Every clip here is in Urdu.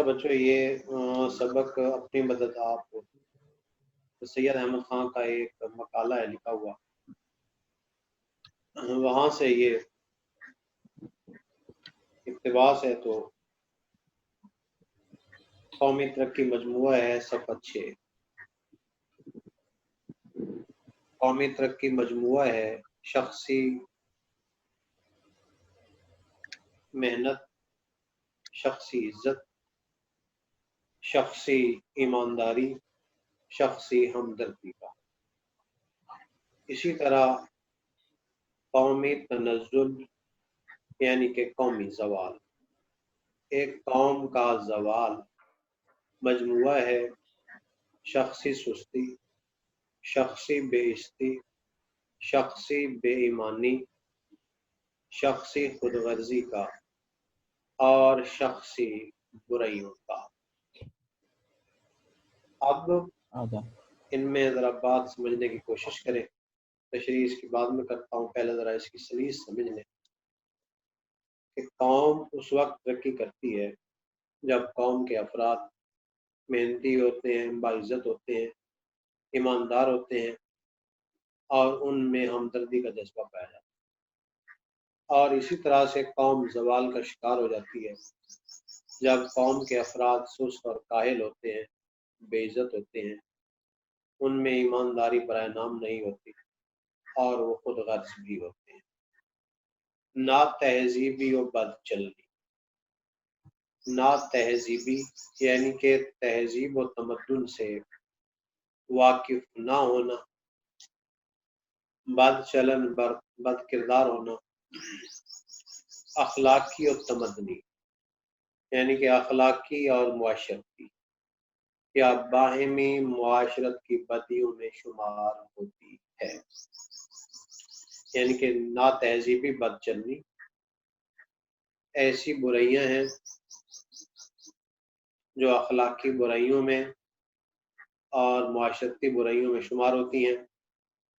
بچوں یہ سبق اپنی مدد آپ سید احمد خان کا ایک مقالہ ہے لکھا ہوا، وہاں سے یہ اقتباس ہے۔ تو قومی ترقی مجموعہ ہے صفحہ 6۔ قومی ترقی مجموعہ ہے، شخصی محنت، شخصی عزت، شخصی ایمانداری، شخصی ہمدردی کا۔ اسی طرح قومی تنزل یعنی کہ قومی زوال، ایک قوم کا زوال مجموعہ ہے، شخصی سستی، شخصی بے عزتی، شخصی بے ایمانی، شخصی خود غرضی کا اور شخصی برائیوں کا۔ اب ان میں ذرا بات سمجھنے کی کوشش کریں، تشریح اس کی بعد میں کرتا ہوں، پہلے ذرا اس کی سلیس سمجھ لیں کہ قوم اس وقت ترقی کرتی ہے جب قوم کے افراد محنتی ہوتے ہیں، باعزت ہوتے ہیں، ایماندار ہوتے ہیں اور ان میں ہمدردی کا جذبہ پایا جاتا ہے۔ اور اسی طرح سے قوم زوال کا شکار ہو جاتی ہے جب قوم کے افراد سست اور کاہل ہوتے ہیں، بے عزت ہوتے ہیں، ان میں ایمانداری برائے نام نہیں ہوتی اور وہ خود غرض بھی ہوتے ہیں۔ نا تہذیبی و بد چلنی، نا تہذیبی یعنی کہ تہذیب و تمدن سے واقف نہ ہونا، بد چلن بد کردار ہونا، اخلاقی اور تمدنی یعنی کہ اخلاقی اور معاشرتی یا باہمی معاشرت کی بدیوں میں شمار ہوتی ہے۔ یعنی کہ نا تہذیبی بد چلنی ایسی برائیاں ہیں جو اخلاقی برائیوں میں اور معاشرتی برائیوں میں شمار ہوتی ہیں۔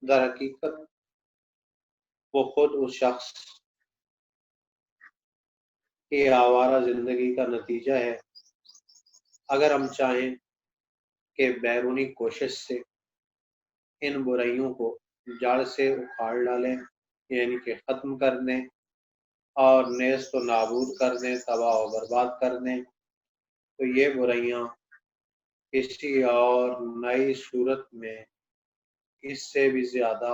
در حقیقت وہ خود اس شخص کی آوارہ زندگی کا نتیجہ ہے۔ اگر ہم چاہیں کہ بیرونی کوشش سے ان برائیوں کو جڑ سے اکھاڑ ڈالیں، یعنی کہ ختم کر دیں اور نیست و نابود کر دیں، تباہ و برباد کر دیں، تو یہ برائیاں کسی اور نئی صورت میں اس سے بھی زیادہ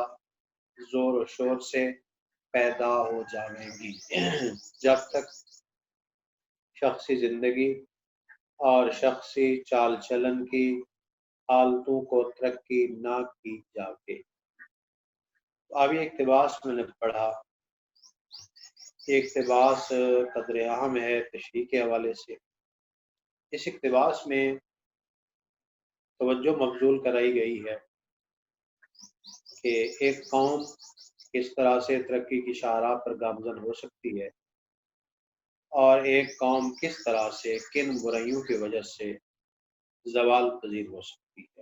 زور و شور سے پیدا ہو جائیں گی۔ جب تک شخصی زندگی اور شخصی چال چلن کی حالتوں کو ترقی نہ کی جاتی۔ اب یہ اقتباس میں نے پڑھا، یہ اقتباس قدر اہم ہے تشریح کے حوالے سے۔ اس اقتباس میں توجہ مبذول کرائی گئی ہے کہ ایک قوم کس طرح سے ترقی کی شاہراہ پر گامزن ہو سکتی ہے اور ایک قوم کس طرح سے کن برائیوں کی وجہ سے زوال پذیر ہو سکتی ہے۔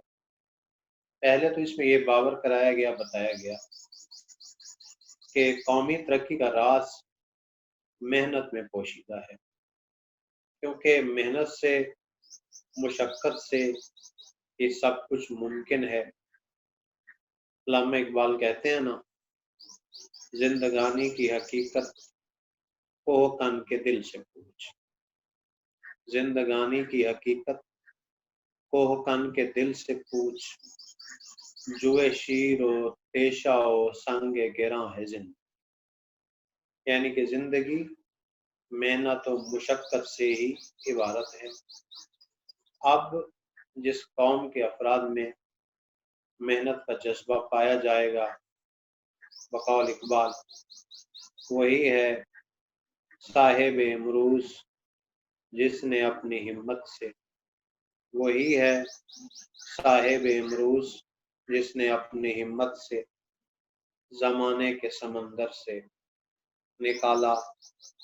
پہلے تو اس میں یہ باور کرایا گیا، بتایا گیا کہ قومی ترقی کا راز محنت میں پوشیدہ ہے، کیونکہ محنت سے، مشقت سے یہ سب کچھ ممکن ہے۔ علامہ اقبال کہتے ہیں نا، زندگانی کی حقیقت کوہ کن کے دل سے پوچھ، زندگانی کی حقیقت کوہ کن کے دل سے پوچھ، جوئے شیر و پیشہ و سنگ گراں ہے زندگی۔ یعنی کہ زندگی محنت و مشقت سے ہی عبارت ہے۔ اب جس قوم کے افراد میں محنت کا جذبہ پایا جائے گا، بقول اقبال، وہی ہے صاحب امروز جس نے اپنی ہمت سے، وہی ہے صاحب امروز جس نے اپنی ہمت سے زمانے کے سمندر سے نکالا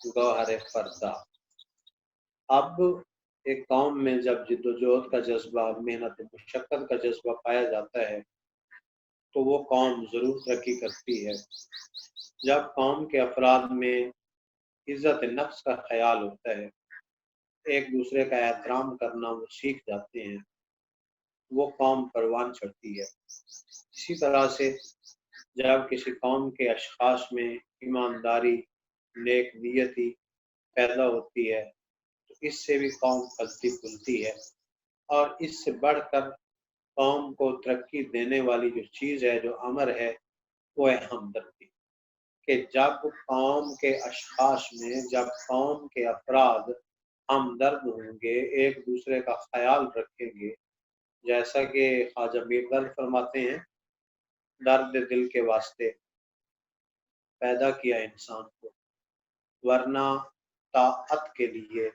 گوہر فردا۔ اب ایک قوم میں جب جد و جہد کا جذبہ، محنت مشقت کا جذبہ پایا جاتا ہے تو وہ قوم ضرور ترقی کرتی ہے۔ جب قوم کے افراد میں عزت نفس کا خیال ہوتا ہے، ایک دوسرے کا احترام کرنا وہ سیکھ جاتے ہیں، وہ قوم پروان چڑھتی ہے۔ اسی طرح سے جب کسی قوم کے اشخاص میں ایمانداری، نیک نیتی پیدا ہوتی ہے تو اس سے بھی قوم پھلتی پھولتی ہے، اور اس سے بڑھ کر قوم کو ترقی دینے والی جو چیز ہے، جو امر ہے، وہ ہے ہمدردی۔ کہ جب قوم کے اشخاص میں، جب قوم کے افراد ہمدرد ہوں گے، ایک دوسرے کا خیال رکھیں گے، جیسا کہ خواجہ میردرد فرماتے ہیں، درد دل کے واسطے پیدا کیا انسان کو، ورنہ طاعت کے لیے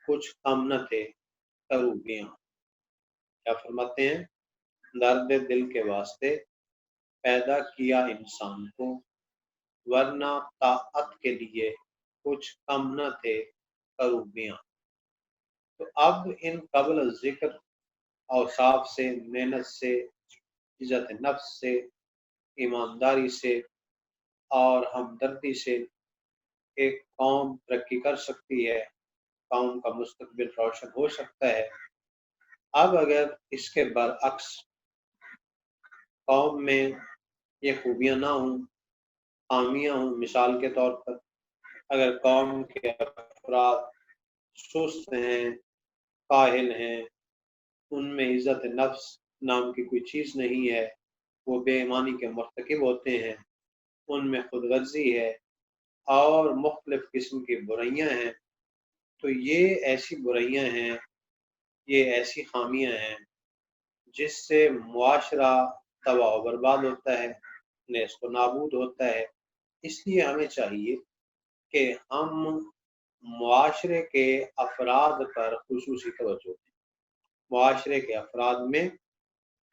کچھ کم نہ تھے کروبیاں۔ کیا فرماتے ہیں؟ درد دل کے واسطے پیدا کیا انسان کو، ورنہ طاعت کے لیے کچھ کم نہ تھے کروبیاں۔ تو اب ان قبل ذکر اوصاف سے، محنت سے، عزت نفس سے، ایمانداری سے اور ہمدردی سے ایک قوم ترقی کر سکتی ہے، قوم کا مستقبل روشن ہو سکتا ہے۔ اب اگر اس کے برعکس قوم میں یہ خوبیاں نہ ہوں، خامیاں ہوں، مثال کے طور پر اگر قوم کے افراد سست ہیں، کاہل ہیں، ان میں عزت نفس نام کی کوئی چیز نہیں ہے، وہ بے ایمانی کے مرتکب ہوتے ہیں، ان میں خود غرضی ہے اور مختلف قسم کی برائیاں ہیں، تو یہ ایسی برائیاں ہیں، یہ ایسی خامیاں ہیں جس سے معاشرہ تباہ و برباد ہوتا ہے، نیست و نابود ہوتا ہے۔ اس لیے ہمیں چاہیے کہ ہم معاشرے کے افراد پر خصوصی توجہ دیں، معاشرے کے افراد میں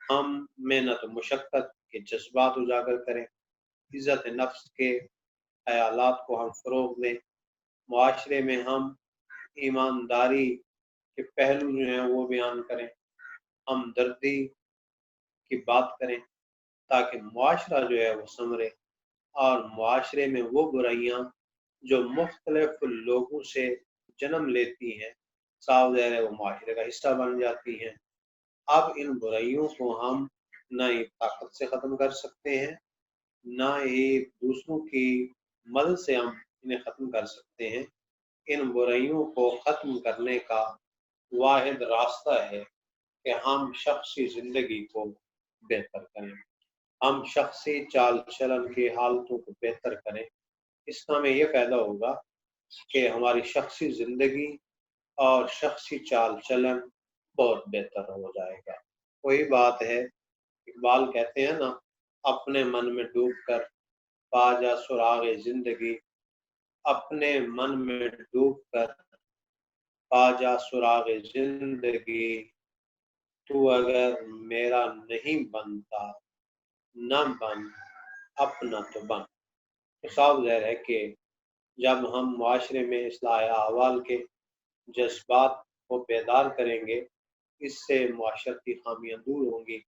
ہم محنت و مشقت کے جذبات اجاگر کریں، عزت نفس کے خیالات کو ہم فروغ دیں، معاشرے میں ہم ایمانداری کے پہلو جو ہیں وہ بیان کریں، ہمدردی کی بات کریں، تاکہ معاشرہ جو ہے وہ سنورے، اور معاشرے میں وہ برائیاں جو مختلف لوگوں سے جنم لیتی ہیں، صاف ظاہر ہے وہ معاشرے کا حصہ بن جاتی ہیں۔ اب ان برائیوں کو ہم نہ ہی طاقت سے ختم کر سکتے ہیں، نہ ہی دوسروں کی مدد سے ہم انہیں ختم کر سکتے ہیں۔ ان برائیوں کو ختم کرنے کا واحد راستہ ہے کہ ہم شخصی زندگی کو بہتر کریں، ہم شخصی چال چلن کی حالتوں کو بہتر کریں۔ اس کا ہمیں یہ فائدہ ہوگا کہ ہماری شخصی زندگی اور شخصی چال چلن بہت بہتر ہو جائے گا۔ وہی بات ہے، اقبال کہتے ہیں نا، اپنے من میں ڈوب کر پا جا سراغ زندگی، اپنے من میں ڈوب کر پا جا سراغ زندگی، تو اگر میرا نہیں بنتا نہ بن، اپنا تو بن۔ تو صاف ظاہر ہے کہ جب ہم معاشرے میں اصلاح احوال کے جذبات کو بیدار کریں گے، اس سے معاشرتی خامیاں دور ہوں گی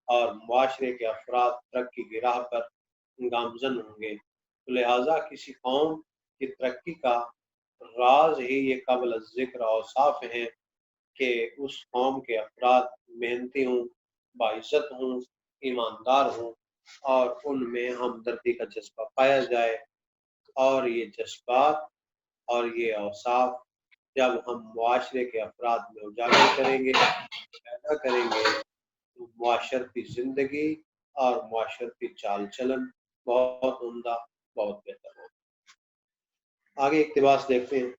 اور معاشرے کے افراد ترقی کی راہ پر گامزن ہوں گے۔ تو لہٰذا کسی قوم کی ترقی کا راز ہی یہ قابل ذکر اوصاف ہیں کہ اس قوم کے افراد محنتی ہوں، باعزت ہوں، ایماندار ہوں، اور ان میں ہمدردی کا جذبہ پایا جائے۔ اور یہ جذبات اور یہ اوصاف جب ہم معاشرے کے افراد میں اجاگر کریں گے، پیدا کریں گے، تو معاشرتی زندگی اور معاشرتی چال چلن بہت عمدہ، بہت بہتر ہوگا۔ آگے اقتباس دیکھتے ہیں۔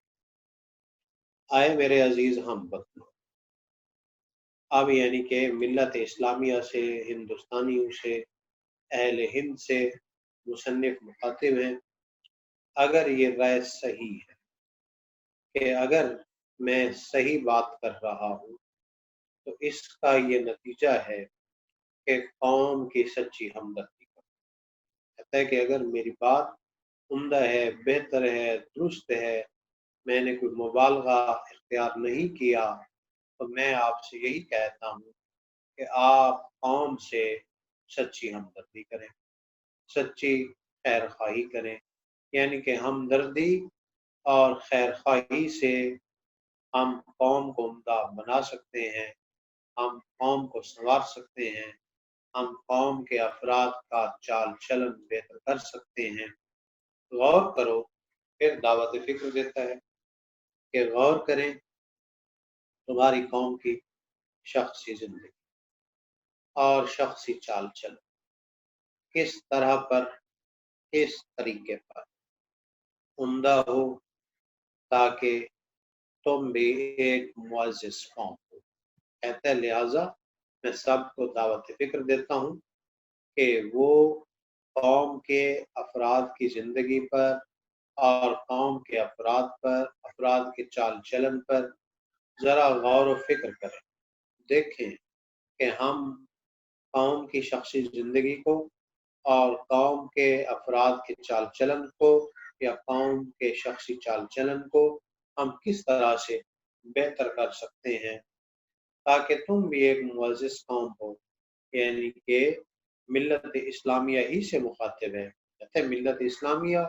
آئے میرے عزیز ہم وطنوں، اب یعنی کہ ملت اسلامیہ سے، ہندوستانیوں سے، اہل ہند سے مصنف مخاطب ہیں، اگر یہ رائے صحیح ہے کہ اگر میں صحیح بات کر رہا ہوں تو اس کا یہ نتیجہ ہے کہ قوم کی سچی ہمدردی کا، کہتا ہے کہ اگر میری بات عمدہ ہے، بہتر ہے، درست ہے، میں نے کوئی مبالغہ اختیار نہیں کیا، تو میں آپ سے یہی کہتا ہوں کہ آپ قوم سے سچی ہمدردی کریں، سچی خیر خواہی کریں، یعنی کہ ہمدردی اور خیر خواہی سے ہم قوم کو عمدہ بنا سکتے ہیں، ہم قوم کو سنوار سکتے ہیں، ہم قوم کے افراد کا چال چلن بہتر کر سکتے ہیں۔ غور کرو، پھر دعوت فکر دیتا ہے کہ غور کریں تمہاری قوم کی شخصی زندگی اور شخصی چال چلن کس طرح پر، کس طریقے پر عمدہ ہو تاکہ تم بھی ایک معزز قوم ہو۔ کہتا ہے لہٰذا میں سب کو دعوت فکر دیتا ہوں کہ وہ قوم کے افراد کی زندگی پر اور قوم کے افراد پر، افراد کے چال چلن پر ذرا غور و فکر کریں۔ دیکھیں کہ ہم قوم کی شخصی زندگی کو اور قوم کے افراد کے چال چلن کو یا قوم کے شخصی چال چلن کو ہم کس طرح سے بہتر کر سکتے ہیں تاکہ تم بھی ایک معزز قوم ہو۔ یعنی کہ ملت اسلامیہ ہی سے مخاطب ہے، کہتے ہیں ملت اسلامیہ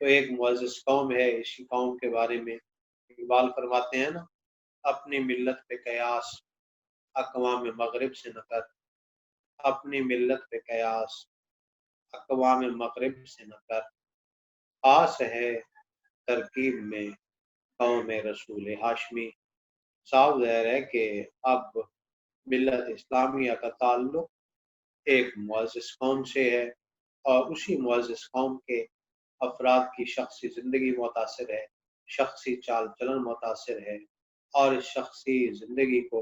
تو ایک معزز قوم ہے۔ اسی قوم کے بارے میں اقبال فرماتے ہیں نا، اپنی ملت پہ قیاس اقوام مغرب سے نہ کر، اپنی ملت پہ قیاس اقوام مغرب سے نہ کر، خاص ہے ترکیب میں قوم رسول ہاشمی۔ صاف ظاہر ہے کہ اب ملت اسلامیہ کا تعلق ایک معزز قوم سے ہے اور اسی معزز قوم کے افراد کی شخصی زندگی متاثر ہے، شخصی چال چلن متاثر ہے، اور اس شخصی زندگی کو،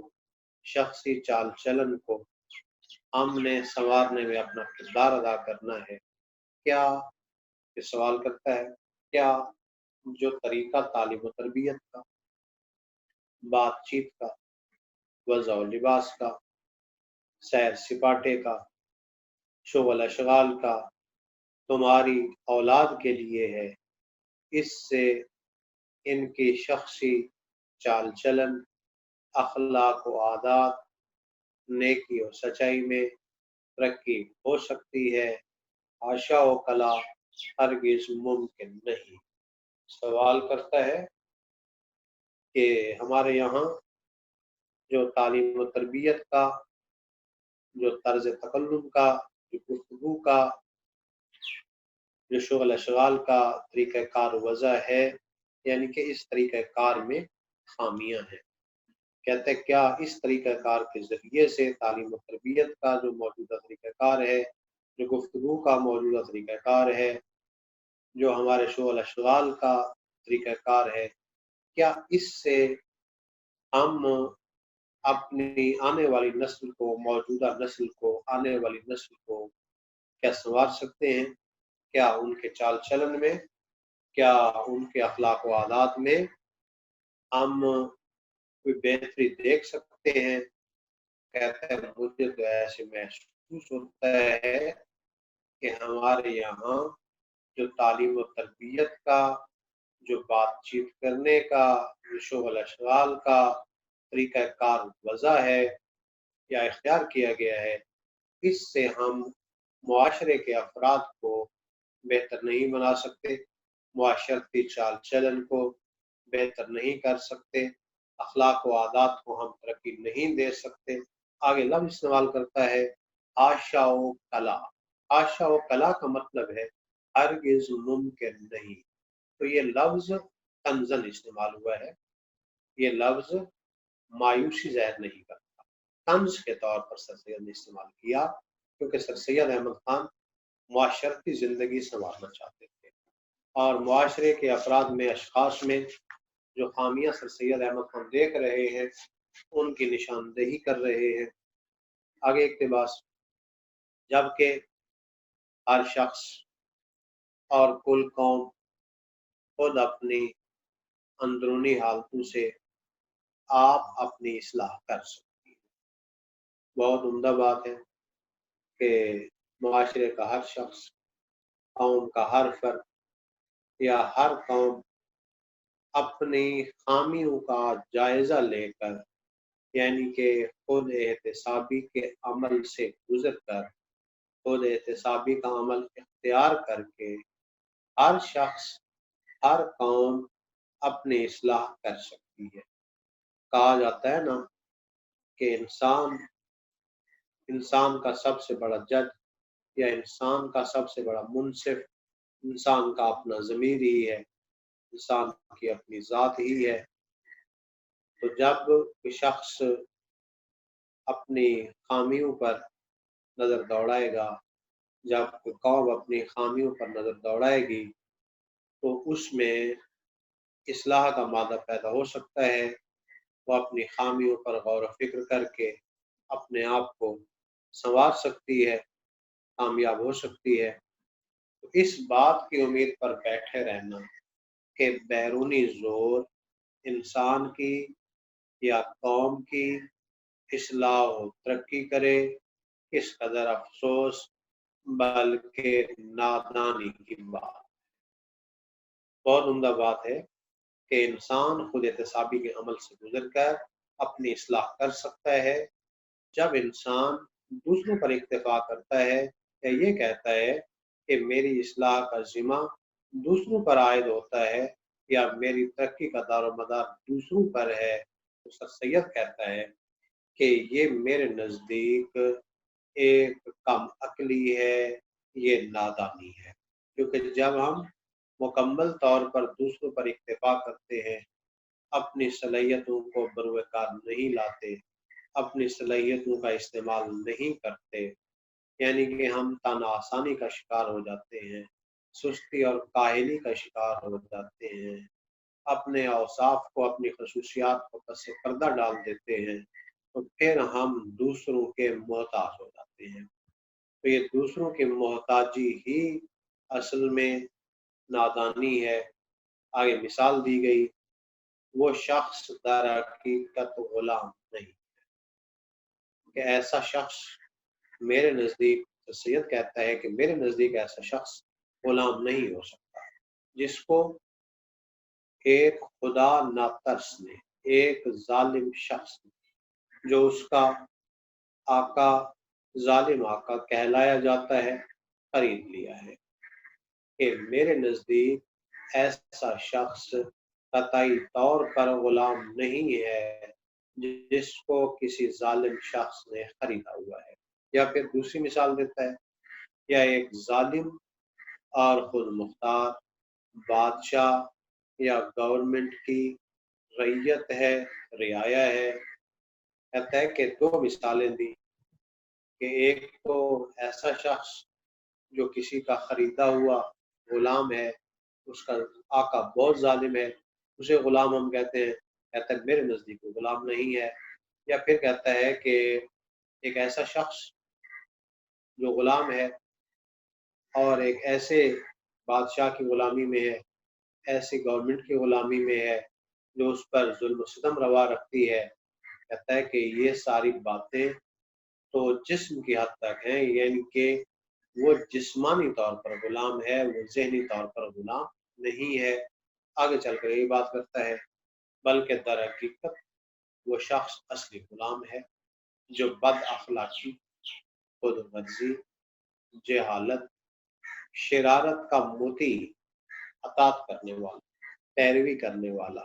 شخصی چال چلن کو ہم نے سنوارنے میں اپنا کردار ادا کرنا ہے۔ کیا یہ سوال کرتا ہے، کیا جو طریقہ تعلیم و تربیت کا، بات چیت کا، وضع و لباس کا، سیر سپاٹے کا، شغل اشغال کا تمہاری اولاد کے لیے ہے، اس سے ان کی شخصی چال چلن، اخلاق و عادات، نیکی و سچائی میں ترقی ہو سکتی ہے؟ حاشا و کلا ہرگز ممکن نہیں۔ سوال کرتا ہے کہ ہمارے یہاں جو تعلیم و تربیت کا، جو طرز تکلم کا، جو گفتگو کا، جو شغل اشغال کا طریقہ کار وضع ہے، یعنی کہ اس طریقہ کار میں خامیاں ہیں۔ کہتے ہیں کیا اس طریقہ کار کے ذریعے سے تعلیم و تربیت کا جو موجودہ طریقہ کار ہے، جو گفتگو کا موجودہ طریقہ کار ہے، جو ہمارے شغل اشغال کا طریقہ کار ہے، کیا اس سے ہم اپنی آنے والی نسل کو، موجودہ نسل کو، آنے والی نسل کو کیا سنوار سکتے ہیں؟ کیا ان کے چال چلن میں، کیا ان کے اخلاق و عادات میں ہم کوئی بہتری دیکھ سکتے ہیں؟ کہتے ہیں مجھے تو ایسے محسوس ہوتا ہے کہ ہمارے یہاں جو تعلیم و تربیت کا، جو بات چیت کرنے کا، جو شغل اشغال کا طریقہ کار وضع ہے یا اختیار کیا گیا ہے، اس سے ہم معاشرے کے افراد کو بہتر نہیں بنا سکتے، معاشرتی چال چلن کو بہتر نہیں کر سکتے، اخلاق و عادات کو ہم ترقی نہیں دے سکتے۔ آگے لفظ استعمال کرتا ہے حاشا و کلا۔ حاشا و کلا کا مطلب ہے ہرگز ممکن نہیں۔ تو یہ لفظ تنزن استعمال ہوا ہے، یہ لفظ مایوسی ظاہر نہیں کرتا، طنز کے طور پر سر سید نے استعمال کیا، کیونکہ سر سید احمد خان معاشرتی زندگی سنوارنا چاہتے تھے اور معاشرے کے افراد میں، اشخاص میں جو خامیاں سر سید احمد خان دیکھ رہے ہیں ان کی نشاندہی کر رہے ہیں۔ آگے اقتباس، جبکہ ہر شخص اور کل قوم خود اپنی اندرونی حالتوں سے آپ اپنی اصلاح کر سکتی ہے۔ بہت عمدہ بات ہے کہ معاشرے کا ہر شخص، قوم کا ہر فرد یا ہر قوم اپنی خامیوں کا جائزہ لے کر، یعنی کہ خود احتسابی کے عمل سے گزر کر، خود احتسابی کا عمل اختیار کر کے ہر شخص، ہر قوم اپنی اصلاح کر سکتی ہے۔ کہا جاتا ہے نا کہ انسان کا سب سے بڑا جج یا انسان کا سب سے بڑا منصف انسان کا اپنا ضمیر ہی ہے، انسان کی اپنی ذات ہی ہے۔ تو جب کوئی شخص اپنی خامیوں پر نظر دوڑائے گا، جب کوئی قوم اپنی خامیوں پر نظر دوڑائے گی، تو اس میں اصلاح کا مادہ پیدا ہو سکتا ہے۔ وہ اپنی خامیوں پر غور و فکر کر کے اپنے آپ کو سنوار سکتی ہے، کامیاب ہو سکتی ہے۔ تو اس بات کی امید پر بیٹھے رہنا کہ بیرونی زور انسان کی یا قوم کی اصلاح و ترقی کرے، اس قدر افسوس بلکہ نادانی کی بات۔ بہت عمدہ بات ہے کہ انسان خود احتسابی کے عمل سے گزر کر اپنی اصلاح کر سکتا ہے۔ جب انسان دوسروں پر اکتفا کرتا ہے یا یہ کہتا ہے کہ میری اصلاح کا ذمہ دوسروں پر عائد ہوتا ہے یا میری ترقی کا دار و مدار دوسروں پر ہے، تو سر سید کہتا ہے کہ یہ میرے نزدیک ایک کم عقلی ہے، یہ نادانی ہے۔ کیونکہ جب ہم مکمل طور پر دوسروں پر اکتفا کرتے ہیں، اپنی صلاحیتوں کو بروئے کار نہیں لاتے، اپنی صلاحیتوں کا استعمال نہیں کرتے، یعنی کہ ہم تانا آسانی کا شکار ہو جاتے ہیں، سستی اور کاہلی کا شکار ہو جاتے ہیں، اپنے اوصاف کو، اپنی خصوصیات کو پس پردہ ڈال دیتے ہیں، تو پھر ہم دوسروں کے محتاج ہو جاتے ہیں۔ تو یہ دوسروں کی محتاجی ہی اصل میں نادانی ہے۔ آگے مثال دی گئی، وہ شخص در حقیقت غلام نہیں، کہ ایسا شخص میرے نزدیک، سید کہتا ہے کہ میرے نزدیک ایسا شخص غلام نہیں ہو سکتا جس کو ایک خدا ناترس نے، ایک ظالم شخص نے، جو اس کا آقا، ظالم آقا کہلایا جاتا ہے، خرید لیا ہے۔ کہ میرے نزدیک ایسا شخص قطعی طور پر غلام نہیں ہے جس کو کسی ظالم شخص نے خریدا ہوا ہے۔ یا پھر دوسری مثال دیتا ہے، یا ایک ظالم اور خود مختار بادشاہ یا گورنمنٹ کی رعیت ہے، رعایا ہے۔ کہتا ہے کہ دو مثالیں دی کہ ایک تو ایسا شخص جو کسی کا خریدا ہوا غلام ہے، اس کا آقا بہت ظالم ہے، اسے غلام ہم کہتے ہیں، کہتا ہے میرے نزدیک وہ غلام نہیں ہے۔ یا پھر کہتا ہے کہ ایک ایسا شخص جو غلام ہے اور ایک ایسے بادشاہ کی غلامی میں ہے، ایسی گورنمنٹ کی غلامی میں ہے جو اس پر ظلم و ستم روا رکھتی ہے، کہتا ہے کہ یہ ساری باتیں تو جسم کی حد تک ہیں، یعنی کہ وہ جسمانی طور پر غلام ہے، وہ ذہنی طور پر غلام نہیں ہے۔ آگے چل کر یہ بات کرتا ہے، بلکہ در حقیقت وہ شخص اصلی غلام ہے جو بد اخلاقی، خود غرضی، جہالت، شرارت کا موتی، اطاعت کرنے والا، پیروی کرنے والا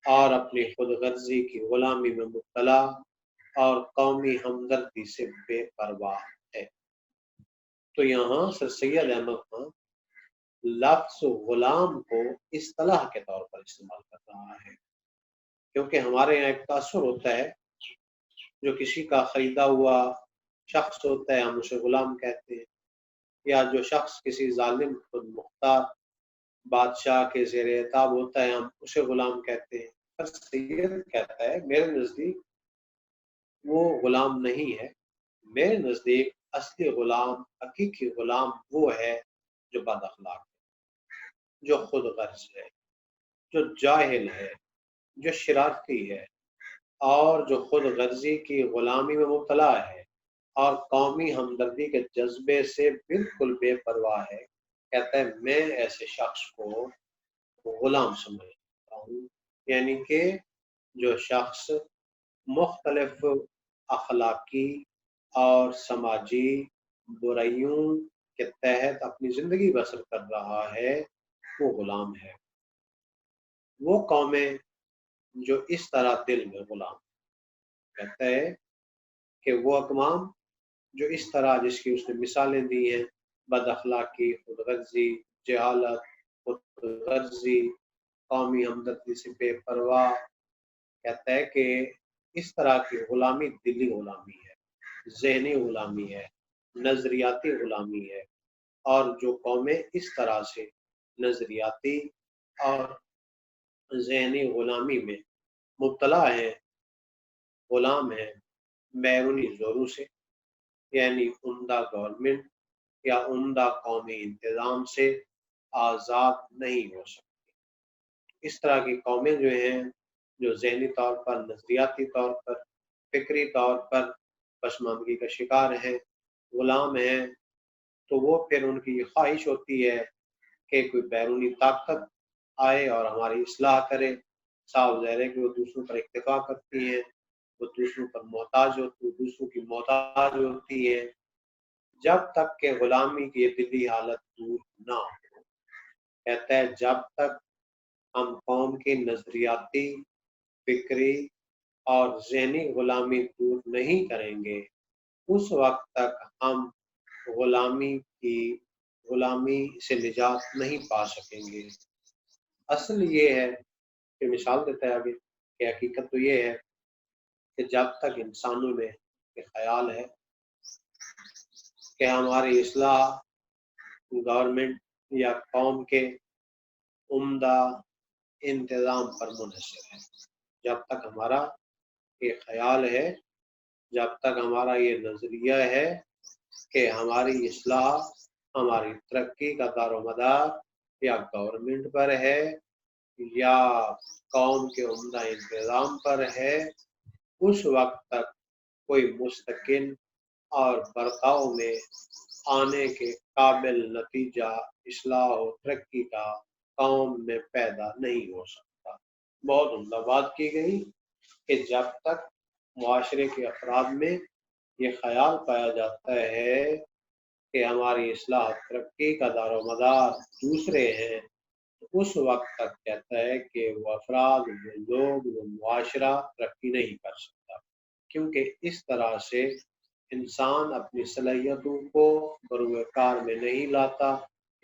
اور اپنی خود غرضی کی غلامی میں مبتلا اور قومی ہمدردی سے بے پرواہ ہے۔ تو یہاں سر سید احمد خان لفظ غلام کو اصطلاح کے طور پر استعمال کر رہا ہے، کیونکہ ہمارے یہاں ایک تاثر ہوتا ہے، جو کسی کا خریدا ہوا شخص ہوتا ہے ہم اسے غلام کہتے ہیں، یا جو شخص کسی ظالم خود مختار بادشاہ کے زیر اعتاب ہوتا ہے ہم اسے غلام کہتے ہیں۔ پر سید کہتا ہے میرے نزدیک وہ غلام نہیں ہے، میرے نزدیک اصلی غلام، حقیقی غلام وہ ہے جو بد اخلاق ہے، جو خود غرض ہے، جو جاہل ہے، جو شرارتی ہے اور جو خود غرضی کی غلامی میں مبتلا ہے اور قومی ہمدردی کے جذبے سے بالکل بے پرواہ ہے۔ کہتا ہے میں ایسے شخص کو غلام سمجھتا ہوں، یعنی کہ جو شخص مختلف اخلاقی اور سماجی برائیوں کے تحت اپنی زندگی بسر کر رہا ہے، وہ غلام ہے۔ وہ قومیں جو اس طرح دل میں غلام. کہتا ہے کہ وہ اقوام جو اس طرح، جس کی اس نے مثالیں دی ہیں، بد اخلاقی، خود غرضی، جہالت، خود غرضی، قومی ہمدردی سے بے پرواہ. کہتا ہے کہ اس طرح کی غلامی دلی غلامی ہے، ذہنی غلامی ہے، نظریاتی غلامی ہے. اور جو قومیں اس طرح سے نظریاتی اور ذہنی غلامی میں مبتلا ہیں، غلام ہیں بیرونی زوروں سے، یعنی عمدہ گورنمنٹ یا عمدہ قومی انتظام سے آزاد نہیں ہو سکتی. اس طرح کی قومیں جو ہیں، جو ذہنی طور پر، نظریاتی طور پر، فکری طور پر پسماندگی کا شکار ہیں، غلام ہیں، تو وہ پھر ان کی یہ خواہش ہوتی ہے کہ کوئی بیرونی طاقت آئے اور ہماری اصلاح کرے. صاف ظاہر ہے کہ وہ دوسروں پر اکتفا کرتی ہیں، وہ دوسروں پر محتاج ہوتی، دوسروں کی محتاج ہوتی ہے، جب تک کہ غلامی کی یہ دلی حالت دور نہ ہو. کہتا ہے جب تک ہم قوم کی نظریاتی، فکری اور ذہنی غلامی دور نہیں کریں گے، اس وقت تک ہم غلامی سے نجات نہیں پا سکیں گے. اصل یہ ہے کہ مثال دیتا ہے آگے کہ حقیقت تو یہ ہے کہ جب تک انسانوں میں یہ خیال ہے کہ ہماری اصلاح گورنمنٹ یا قوم کے عمدہ انتظام پر منحصر ہے، جب تک ہمارا یہ خیال ہے، جب تک ہمارا یہ نظریہ ہے کہ ہماری اصلاح، ہماری ترقی کا دار و مدار یا گورنمنٹ پر ہے یا قوم کے عمدہ انتظام پر ہے، اس وقت تک کوئی مستقل اور برتاؤ میں آنے کے قابل نتیجہ اصلاح و ترقی کا قوم میں پیدا نہیں ہو سکتا. بہت عمدہ بات کی گئی کہ جب تک معاشرے کے افراد میں یہ خیال پایا جاتا ہے کہ ہماری اصلاح ترقی کا دار و مدار دوسرے ہیں، تو اس وقت تک کہتا ہے کہ وہ افراد، وہ لوگ، وہ معاشرہ ترقی نہیں کر سکتا، کیونکہ اس طرح سے انسان اپنی صلاحیتوں کو بروئے کار میں نہیں لاتا،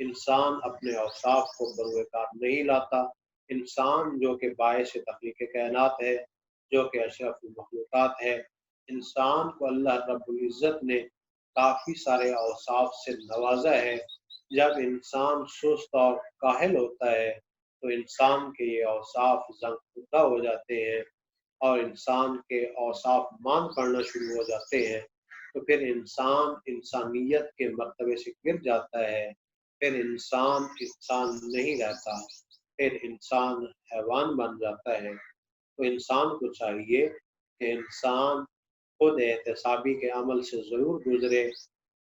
انسان اپنے اوصاف کو بروئے کار نہیں لاتا. انسان جو کہ باعث تخلیق کائنات ہے، جو کہ اشرف المخلوقات ہے، انسان کو اللہ رب العزت نے کافی سارے اوصاف سے نوازا ہے. جب انسان سست اور کاہل ہوتا ہے تو انسان کے یہ اوصاف زنگ پختہ ہو جاتے ہیں اور انسان کے اوصاف مان پڑنا شروع ہو جاتے ہیں، تو پھر انسان انسانیت کے مرتبے سے گر جاتا ہے، پھر انسان نہیں رہتا، پھر انسان حیوان بن جاتا ہے. تو انسان کو چاہیے کہ انسان خود احتسابی کے عمل سے ضرور گزرے،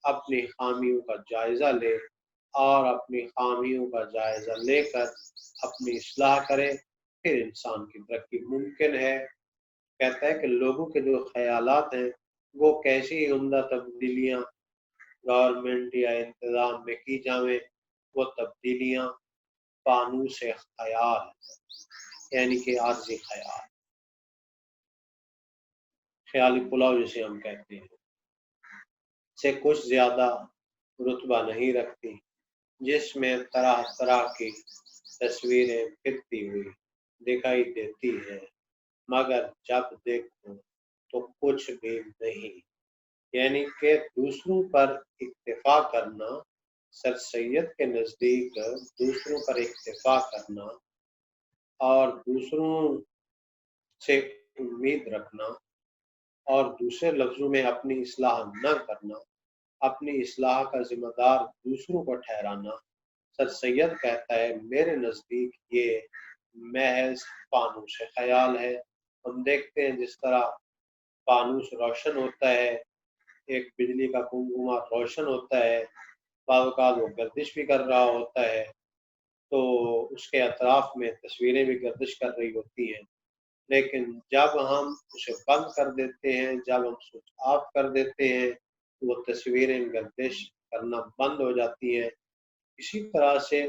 اپنی خامیوں کا جائزہ لے اور اپنی خامیوں کا جائزہ لے کر اپنی اصلاح کرے، پھر انسان کی ترقی ممکن ہے. کہتا ہے کہ لوگوں کے جو خیالات ہیں وہ کیسی عمدہ تبدیلیاں گورنمنٹ یا انتظام میں کی جاویں، وہ تبدیلیاں فانوس خیال، یعنی کہ عارضی خیال، خیالی پلاؤ جسے ہم کہتے ہیں، سے کچھ زیادہ رتبہ نہیں رکھتی، جس میں طرح طرح کی تصویریں پھرتی ہوئی دکھائی دیتی ہیں، مگر جب دیکھو تو کچھ بھی نہیں. یعنی کہ دوسروں پر اکتفا کرنا، سر سید کے نزدیک دوسروں پر اکتفا کرنا اور دوسروں سے امید رکھنا اور دوسرے لفظوں میں اپنی اصلاح نہ کرنا، اپنی اصلاح کا ذمہ دار دوسروں کو ٹھہرانا، سر سید کہتا ہے میرے نزدیک یہ محض فانوس خیال ہے. ہم دیکھتے ہیں جس طرح فانوس روشن ہوتا ہے، ایک بجلی کا کنگما روشن ہوتا ہے، بعض اوقات وہ گردش بھی کر رہا ہوتا ہے، تو اس کے اطراف میں تصویریں بھی گردش کر رہی ہوتی ہیں، لیکن جب ہم اسے بند کر دیتے ہیں، جب ہم سوئچ آف کر دیتے ہیں، وہ تصویریں گردش کرنا بند ہو جاتی ہیں. اسی طرح سے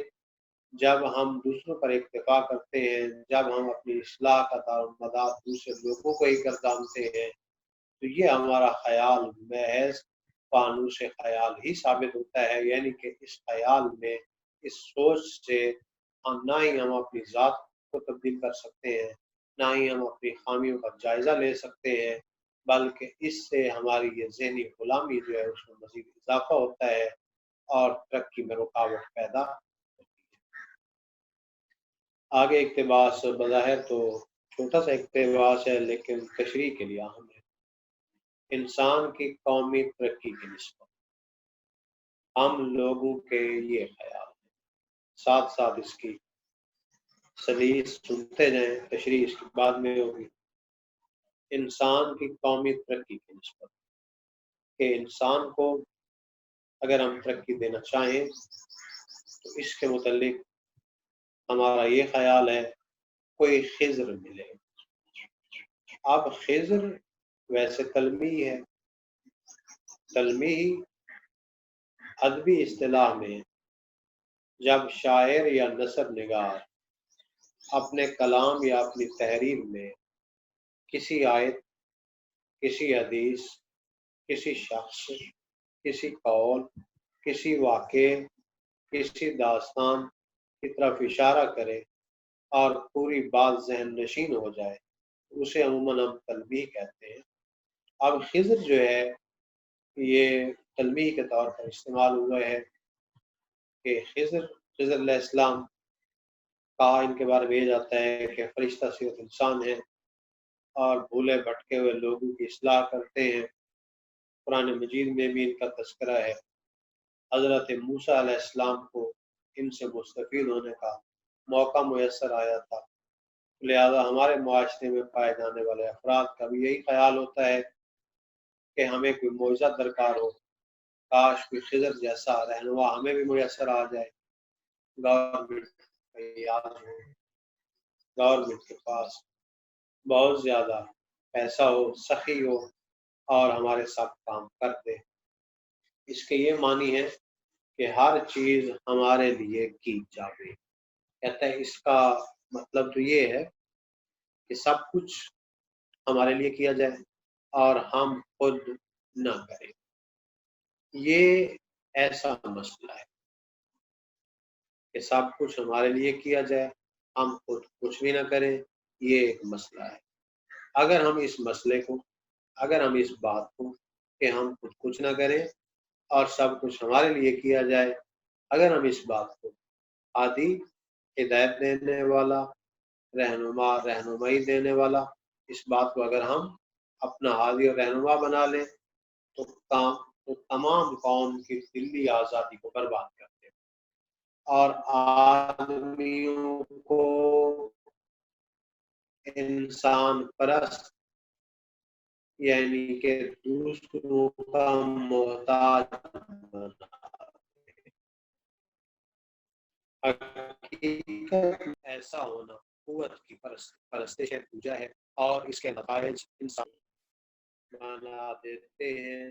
جب ہم دوسروں پر اکتفا کرتے ہیں، جب ہم اپنی اصلاح کا دارمدار دوسرے لوگوں کو ہی گردانتے ہیں، تو یہ ہمارا خیال محض فانوس خیال ہی ثابت ہوتا ہے، یعنی کہ اس خیال میں، اس سوچ سے نہ ہی ہم اپنی ذات کو تبدیل کر سکتے ہیں، نہ ہی ہم اپنی خامیوں کا جائزہ لے سکتے ہیں، بلکہ اس سے ہماری یہ ذہنی غلامی جو ہے اس میں مزید اضافہ ہوتا ہے اور ترقی میں رکاوٹ پیدا ہوتی ہے۔ آگے اقتباس بظاہر تو چھوٹا سا اقتباس ہے، لیکن تشریح کے لیے اہم ہے۔ انسان کی قومی ترقی کی نسبت ہم لوگوں کے یہ خیال ہے، ساتھ ساتھ اس کی سلیس سنتے جائیں، تشریح اس کے بعد میں ہوگی۔ انسان کی قومی ترقی کی نسبت کہ انسان کو اگر ہم ترقی دینا چاہیں تو اس کے متعلق ہمارا یہ خیال ہے کوئی خضر ملے۔ اب خضر ویسے کلمی ہے، کلمی ادبی اصطلاح میں جب شاعر یا نثر نگار اپنے کلام یا اپنی تحریر میں کسی آیت، کسی حدیث، کسی شخص، کسی قول، کسی واقعے، کسی داستان کی طرف اشارہ کرے اور پوری بات ذہن نشین ہو جائے، اسے عموماً ہم تلبیہ کہتے ہیں۔ اب خضر جو ہے یہ تلبیہ کے طور پر استعمال ہوا ہے کہ خضر علیہ السلام کہا ان کے بارے میں یہ جاتا ہے کہ فرشتہ صرف انسان ہے اور بھولے بھٹکے ہوئے لوگوں کی اصلاح کرتے ہیں۔ قرآن مجید میں بھی ان کا تذکرہ ہے۔ حضرت موسیٰ علیہ السلام کو ان سے مستفید ہونے کا موقع میسر آیا تھا، لہذا ہمارے معاشرے میں پائے جانے والے افراد کا بھی یہی خیال ہوتا ہے کہ ہمیں کوئی معجزہ درکار ہو، کاش کوئی خضر جیسا رہنما ہمیں بھی میسر آ جائے، گورنمنٹ کے پاس بہت زیادہ پیسہ ہو، سخی ہو اور ہمارے ساتھ کام کر دے۔ اس کے یہ معنی ہے کہ ہر چیز ہمارے لیے کی جاوے۔ کہتا ہے اس کا مطلب تو یہ ہے کہ سب کچھ ہمارے لیے کیا جائے اور ہم خود نہ کریں۔ یہ ایسا مسئلہ ہے کہ سب کچھ ہمارے لیے کیا جائے، ہم خود کچھ بھی نہ کریں، یہ ایک مسئلہ ہے۔ اگر ہم اس مسئلے کو، اگر ہم اس بات کو کہ ہم خود کچھ نہ کریں اور سب کچھ ہمارے لیے کیا جائے، اگر ہم اس بات کو ہادی، ہدایت دینے والا، رہنما، رہنمائی دینے والا، اس بات کو اگر ہم اپنا ہادی اور رہنما بنا لیں تو تمام قوم کی دلی آزادی کو برباد کر دے اور آدمیوں کو انسان پرست، یعنی کہ دوسروں کا محتاج بنا۔ حقیقت ایسا ہونا قوت کی پرستش ہے، پوجا ہے، اور اس کے نتائج انسان بنا دیتے ہیں،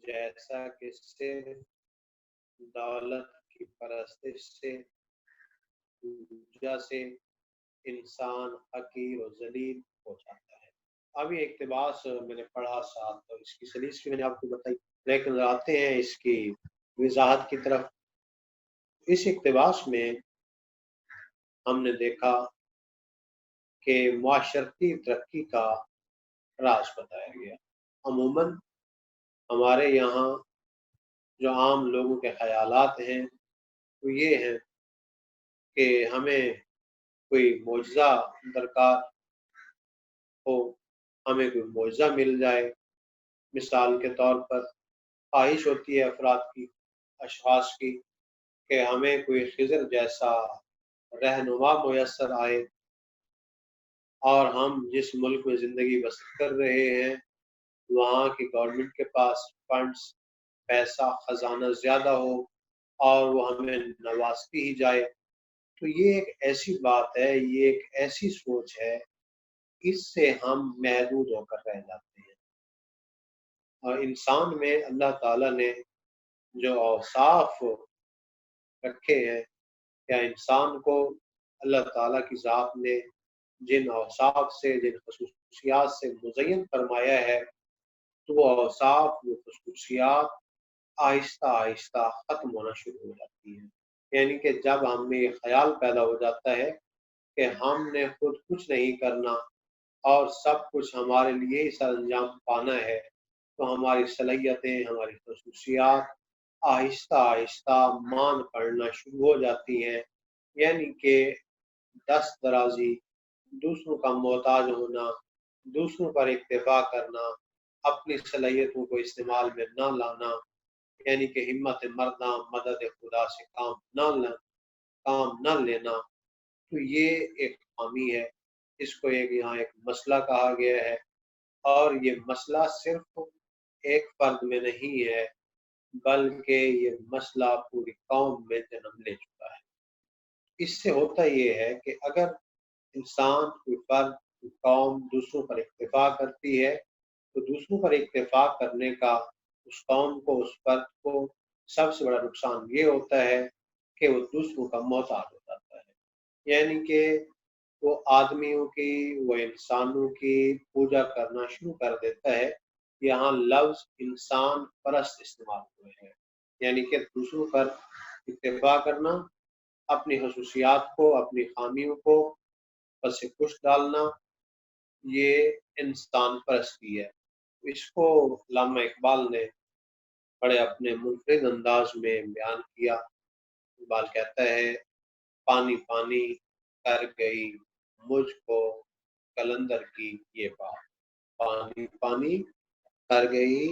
جیسا کہ صرف دولت کی پرستش سے، پوجا سے انسان حقیر و ذلیل ہو جاتا ہے۔ ابھی اقتباس میں نے پڑھا ساتھ، تو اس کی سلیس بھی میں نے آپ کو بتائی، لیکن آتے ہیں اس کی وضاحت کی طرف۔ اس اقتباس میں ہم نے دیکھا کہ معاشرتی ترقی کا راز بتایا گیا۔ عموماً ہمارے یہاں جو عام لوگوں کے خیالات ہیں وہ یہ ہیں کہ ہمیں کوئی معجزہ درکار ہو، ہمیں کوئی معجزہ مل جائے۔ مثال کے طور پر خواہش ہوتی ہے افراد کی، اشخاص کی، کہ ہمیں کوئی خضر جیسا رہنما میسر آئے اور ہم جس ملک میں زندگی بسر کر رہے ہیں وہاں کی گورنمنٹ کے پاس فنڈز، پیسہ، خزانہ زیادہ ہو اور وہ ہمیں نوازتی ہی جائے۔ تو یہ ایک ایسی بات ہے، یہ ایک ایسی سوچ ہے، اس سے ہم محدود ہو کر رہ جاتے ہیں۔ اور انسان میں اللہ تعالیٰ نے جو اوصاف رکھے ہیں کیا انسان کو اللہ تعالیٰ کی ذات نے جن اوصاف سے، جن خصوصیات سے مزین فرمایا ہے، تو وہ اوصاف، وہ خصوصیات آہستہ آہستہ ختم ہونا شروع ہو جاتی ہیں۔ یعنی کہ جب ہمیں یہ خیال پیدا ہو جاتا ہے کہ ہم نے خود کچھ نہیں کرنا اور سب کچھ ہمارے لیے ہی سر انجام پانا ہے، تو ہماری صلاحیتیں، ہماری خصوصیات آہستہ آہستہ مان پڑنا شروع ہو جاتی ہیں۔ یعنی کہ دست درازی، دوسروں کا محتاج ہونا، دوسروں پر اکتفا کرنا، اپنی صلاحیتوں کو استعمال میں نہ لانا، یعنی کہ ہمت مردہ مدد خدا سے کام نہ لینا، تو یہ ایک خامی ہے۔ اس کو یہاں ایک مسئلہ کہا گیا ہے، اور یہ مسئلہ صرف ایک فرد میں نہیں ہے، بلکہ یہ مسئلہ پوری قوم میں جنم لے چکا ہے۔ اس سے ہوتا یہ ہے کہ اگر انسان، کوئی فرد، کوئی قوم دوسروں پر اکتفا کرتی ہے، تو دوسروں پر اکتفا کرنے کا اس قوم کو، اس فرد کو سب سے بڑا نقصان یہ ہوتا ہے کہ وہ دوسروں کا محتاج ہو جاتا ہے۔ یعنی کہ وہ آدمیوں کی، وہ انسانوں کی پوجا کرنا شروع کر دیتا ہے۔ یہاں لفظ انسان پرست استعمال ہوئے ہیں، یعنی کہ دوسروں پر اکتفا کرنا، اپنی خصوصیات کو، اپنی خامیوں کو پس کش ڈالنا، یہ انسان پرستی ہے۔ اس کو علامہ اقبال نے بڑے اپنے منفرد انداز میں بیان کیا۔ اقبال کہتا ہے، پانی پانی کر گئی مجھ کو قلندر کی یہ بات، پانی پانی کر گئی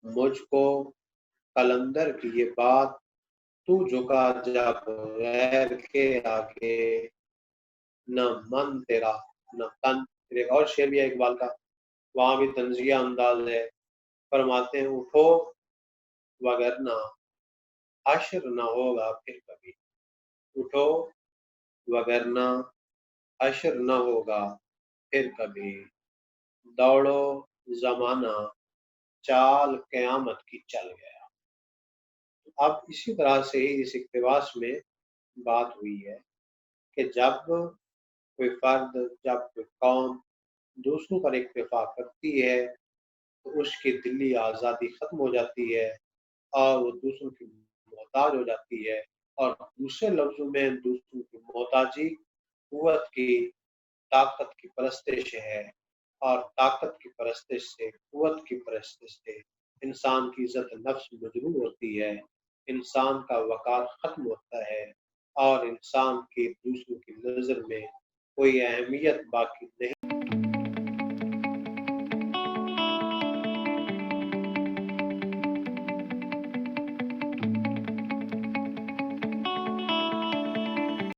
مجھ کو قلندر کی یہ بات، تو جھکا جب غیر کے آگے، نہ من تیرا نہ تن۔ پھر ایک اور شعر بھی ہے اقبال کا، وہاں بھی طنزیہ انداز ہے۔ فرماتے ہیں، اٹھو وگرنہ حشر نہ ہوگا پھر کبھی، اٹھو وگرنہ حشر نہ ہوگا پھر کبھی، دوڑو زمانہ چال قیامت کی چل گیا۔ اب اسی طرح سے ہی اس اقتباس میں بات ہوئی ہے کہ جب کوئی فرد، جب کوئی قوم دوسروں پر اکتفا کرتی ہے، تو اس کی دلی آزادی ختم ہو جاتی ہے اور وہ دوسروں کی محتاج ہو جاتی ہے، اور دوسرے لفظوں میں دوسروں کی محتاجی قوت کی، طاقت کی پرستش ہے، اور طاقت کی پرستش سے، قوت کی پرستش سے انسان کی عزت نفس مجروح ہوتی ہے، انسان کا وقار ختم ہوتا ہے، اور انسان کی دوسروں کی نظر میں کوئی اہمیت باقی نہیں